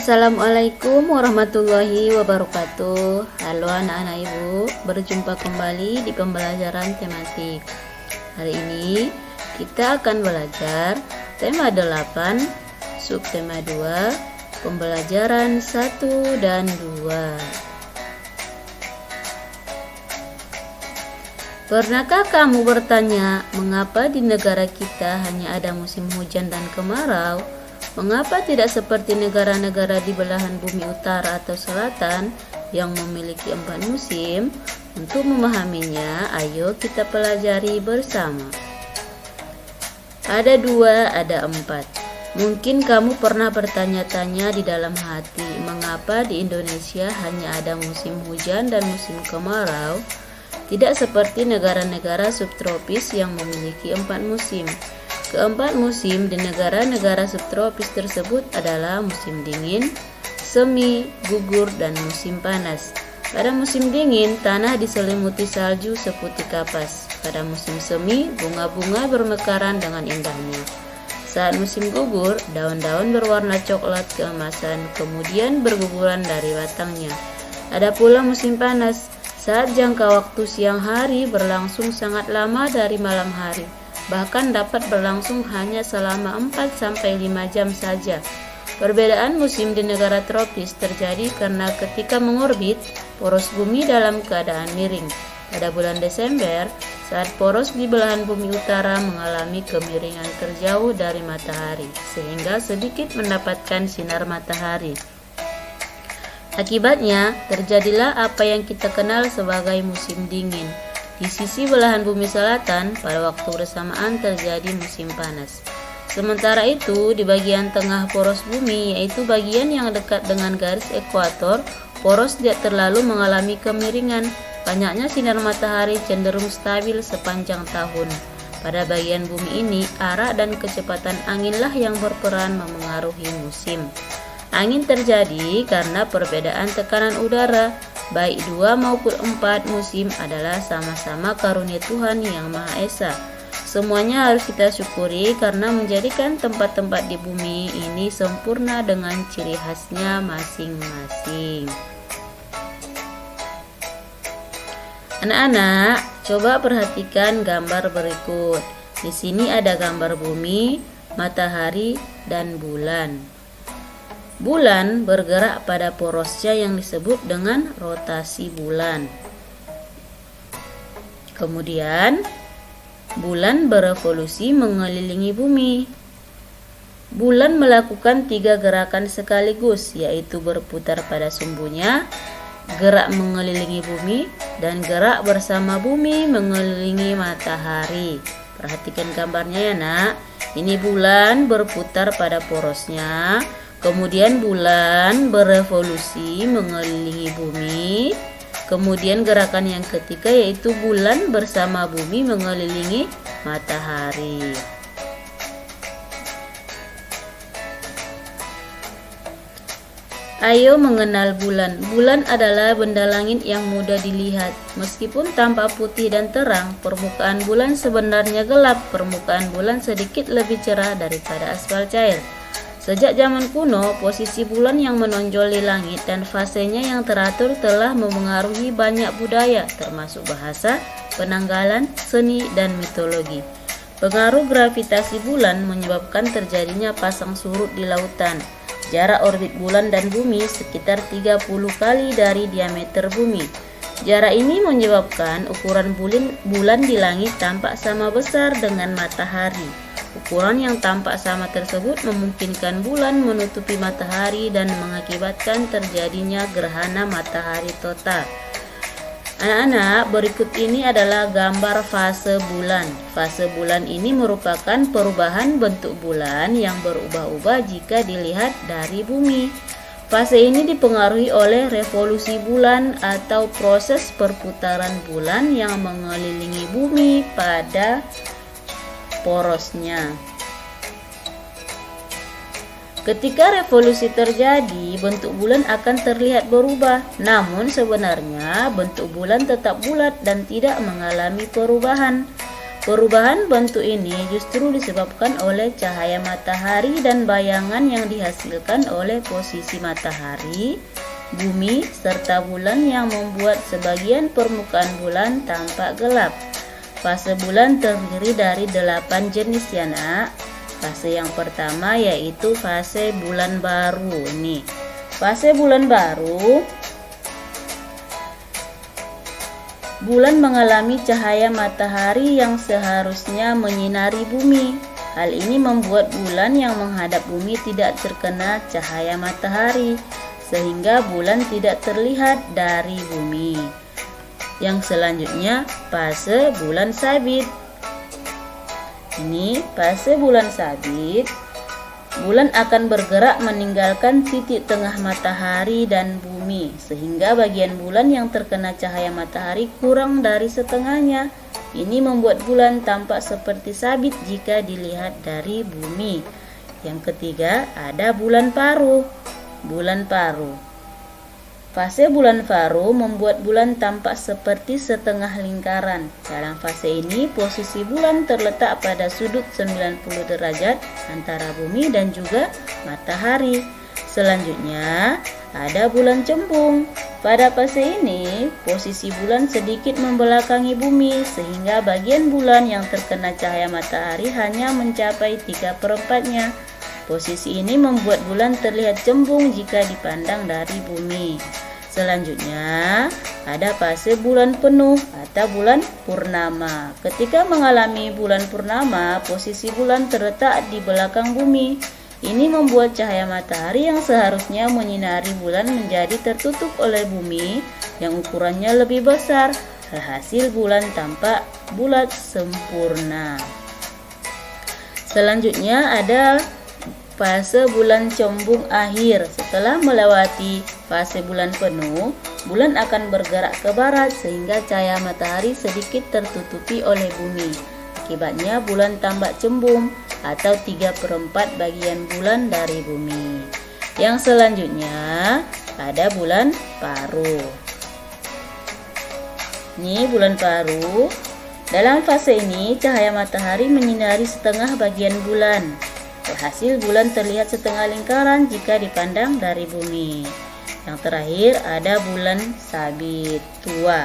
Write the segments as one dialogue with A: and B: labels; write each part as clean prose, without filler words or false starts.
A: Assalamualaikum warahmatullahi wabarakatuh. Halo anak-anak ibu, berjumpa kembali di pembelajaran tematik. Hari ini kita akan belajar tema 8, subtema 2, pembelajaran 1 dan 2. Pernahkah kamu bertanya, mengapa di negara kita hanya ada musim hujan dan kemarau? Mengapa tidak seperti negara-negara di belahan bumi utara atau selatan yang memiliki 4 musim? Untuk memahaminya, ayo kita pelajari bersama. Ada 2, ada 4. Mungkin kamu pernah bertanya-tanya di dalam hati, mengapa di Indonesia hanya ada musim hujan dan musim kemarau? Tidak seperti negara-negara subtropis yang memiliki 4 musim. Keempat musim di negara-negara subtropis tersebut adalah musim dingin, semi, gugur, dan musim panas. Pada musim dingin, tanah diselimuti salju seputih kapas. Pada musim semi, bunga-bunga bermekaran dengan indahnya. Saat musim gugur, daun-daun berwarna coklat keemasan, kemudian berguguran dari batangnya. Ada pula musim panas, saat jangka waktu siang hari berlangsung sangat lama dari malam hari. Bahkan dapat berlangsung hanya selama 4-5 jam saja. Perbedaan musim di negara tropis terjadi karena ketika mengorbit, poros bumi dalam keadaan miring. Pada bulan Desember, saat poros di belahan bumi utara mengalami kemiringan terjauh dari matahari, sehingga sedikit mendapatkan sinar matahari. Akibatnya, terjadilah apa yang kita kenal sebagai musim dingin. Di sisi belahan bumi selatan, pada waktu bersamaan terjadi musim panas. Sementara itu, di bagian tengah poros bumi, yaitu bagian yang dekat dengan garis ekuator, poros tidak terlalu mengalami kemiringan. Banyaknya sinar matahari cenderung stabil sepanjang tahun. Pada bagian bumi ini, arah dan kecepatan anginlah yang berperan memengaruhi musim. Angin terjadi karena perbedaan tekanan udara. Baik 2 maupun 4 musim adalah sama-sama karunia Tuhan Yang Maha Esa. Semuanya harus kita syukuri karena menjadikan tempat-tempat di bumi ini sempurna dengan ciri khasnya masing-masing. Anak-anak, coba perhatikan gambar berikut. Di sini ada gambar bumi, matahari, dan bulan. Bulan bergerak pada porosnya yang disebut dengan rotasi bulan. Kemudian, bulan berevolusi mengelilingi bumi. Bulan melakukan 3 gerakan sekaligus, yaitu berputar pada sumbunya, gerak mengelilingi bumi, dan gerak bersama bumi mengelilingi matahari. Perhatikan gambarnya ya nak. Ini bulan berputar pada porosnya. Kemudian bulan berevolusi mengelilingi bumi. Kemudian gerakan yang ketiga yaitu bulan bersama bumi mengelilingi matahari. Ayo mengenal bulan. Bulan adalah benda langit yang mudah dilihat. Meskipun tampak putih dan terang, permukaan bulan sebenarnya gelap. Permukaan bulan sedikit lebih cerah daripada aspal cair. Sejak zaman kuno, posisi bulan yang menonjol di langit dan fasenya yang teratur telah memengaruhi banyak budaya, termasuk bahasa, penanggalan, seni, dan mitologi. Pengaruh gravitasi bulan menyebabkan terjadinya pasang surut di lautan. Jarak orbit bulan dan bumi sekitar 30 kali dari diameter bumi. Jarak ini menyebabkan ukuran bulan di langit tampak sama besar dengan matahari. Ukuran yang tampak sama tersebut memungkinkan bulan menutupi matahari dan mengakibatkan terjadinya gerhana matahari total. Anak-anak, berikut ini adalah gambar fase bulan. Fase bulan ini merupakan perubahan bentuk bulan yang berubah-ubah jika dilihat dari bumi. Fase ini dipengaruhi oleh revolusi bulan atau proses perputaran bulan yang mengelilingi bumi pada porosnya. Ketika revolusi terjadi, bentuk bulan akan terlihat berubah. Namun sebenarnya bentuk bulan tetap bulat dan tidak mengalami perubahan. Perubahan bentuk ini justru disebabkan oleh cahaya matahari dan bayangan yang dihasilkan oleh posisi matahari, bumi, serta bulan yang membuat sebagian permukaan bulan tampak gelap. Fase bulan terdiri dari 8 jenis ya nak. Fase yang pertama yaitu fase bulan baru. Nih, fase bulan baru, bulan mengalami cahaya matahari yang seharusnya menyinari bumi. Hal ini membuat bulan yang menghadap bumi tidak terkena cahaya matahari, sehingga bulan tidak terlihat dari bumi. Yang selanjutnya, fase bulan sabit. Ini fase bulan sabit. Bulan akan bergerak meninggalkan titik tengah matahari dan bumi, sehingga bagian bulan yang terkena cahaya matahari kurang dari setengahnya. Ini membuat bulan tampak seperti sabit jika dilihat dari bumi. Yang ketiga, ada bulan paruh. Bulan paruh. Fase bulan paruh membuat bulan tampak seperti setengah lingkaran. Dalam fase ini, posisi bulan terletak pada sudut 90 derajat antara bumi dan juga matahari. Selanjutnya, ada bulan cembung. Pada fase ini, posisi bulan sedikit membelakangi bumi, sehingga bagian bulan yang terkena cahaya matahari hanya mencapai 3/4-nya. Posisi ini membuat bulan terlihat cembung jika dipandang dari bumi. Selanjutnya, ada fase bulan penuh atau bulan purnama. Ketika mengalami bulan purnama, posisi bulan terletak di belakang bumi. Ini membuat cahaya matahari yang seharusnya menyinari bulan menjadi tertutup oleh bumi yang ukurannya lebih besar. Hasil bulan tampak bulat sempurna. Selanjutnya ada fase bulan cembung akhir. Setelah melewati fase bulan penuh, bulan akan bergerak ke barat sehingga cahaya matahari sedikit tertutupi oleh bumi. Akibatnya bulan tampak cembung atau 3/4 bagian bulan dari bumi. Yang selanjutnya ada bulan paruh. Ini bulan paruh. Dalam fase ini cahaya matahari menyinari setengah bagian bulan. Hasil bulan terlihat setengah lingkaran jika dipandang dari bumi. Yang terakhir ada bulan sabit tua.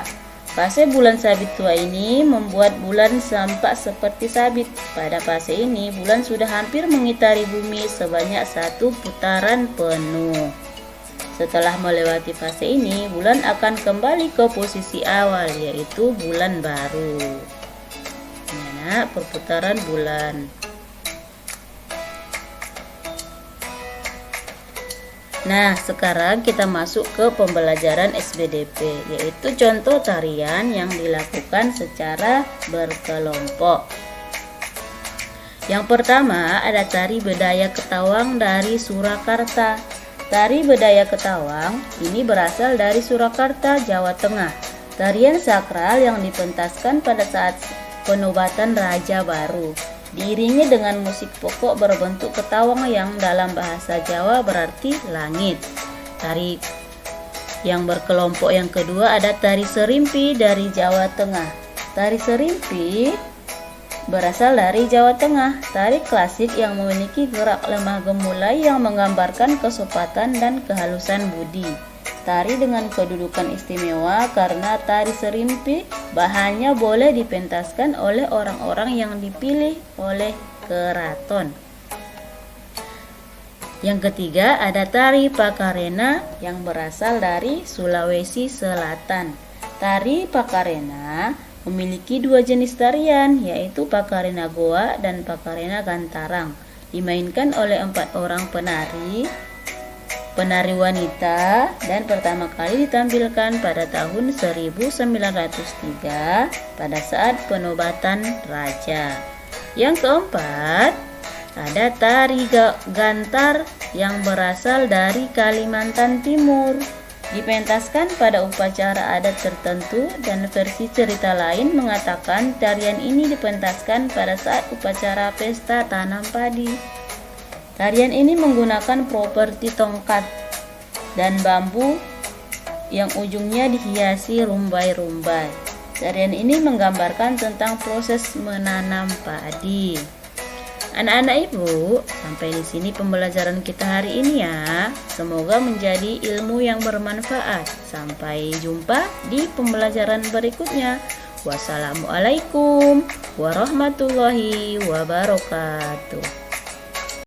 A: Fase bulan sabit tua ini membuat bulan tampak seperti sabit. Pada fase ini bulan sudah hampir mengitari bumi sebanyak 1 putaran penuh. Setelah melewati fase ini, bulan akan kembali ke posisi awal, yaitu bulan baru. Ini nak, perputaran bulan. Nah, sekarang kita masuk ke pembelajaran SBDP, yaitu contoh tarian yang dilakukan secara berkelompok. Yang pertama ada tari Bedaya Ketawang dari Surakarta. Tari Bedaya Ketawang ini berasal dari Surakarta, Jawa Tengah. Tarian sakral yang dipentaskan pada saat penobatan Raja Baru. Diiringi dengan musik pokok berbentuk ketawang yang dalam bahasa Jawa berarti langit. Tari yang berkelompok yang kedua ada tari Serimpi dari Jawa Tengah. Tari Serimpi berasal dari Jawa Tengah. Tari klasik yang memiliki gerak lemah gemulai yang menggambarkan kesempatan dan kehalusan budi. Tari dengan kedudukan istimewa karena tari Serimpi bahannya boleh dipentaskan oleh orang-orang yang dipilih oleh keraton. Yang ketiga ada tari Pakarena yang berasal dari Sulawesi Selatan. Tari Pakarena memiliki 2 jenis tarian, yaitu Pakarena Goa dan Pakarena Gantarang. Dimainkan oleh 4 orang penari wanita dan pertama kali ditampilkan pada tahun 1903 pada saat penobatan raja. Yang keempat ada tari Gantar yang berasal dari Kalimantan Timur. Dipentaskan pada upacara adat tertentu dan versi cerita lain mengatakan tarian ini dipentaskan pada saat upacara pesta tanam padi. Tarian ini menggunakan properti tongkat dan bambu yang ujungnya dihiasi rumbai-rumbai. Tarian ini menggambarkan tentang proses menanam padi. Anak-anak ibu, sampai di sini pembelajaran kita hari ini ya. Semoga menjadi ilmu yang bermanfaat. Sampai jumpa di pembelajaran berikutnya. Wassalamualaikum warahmatullahi wabarakatuh.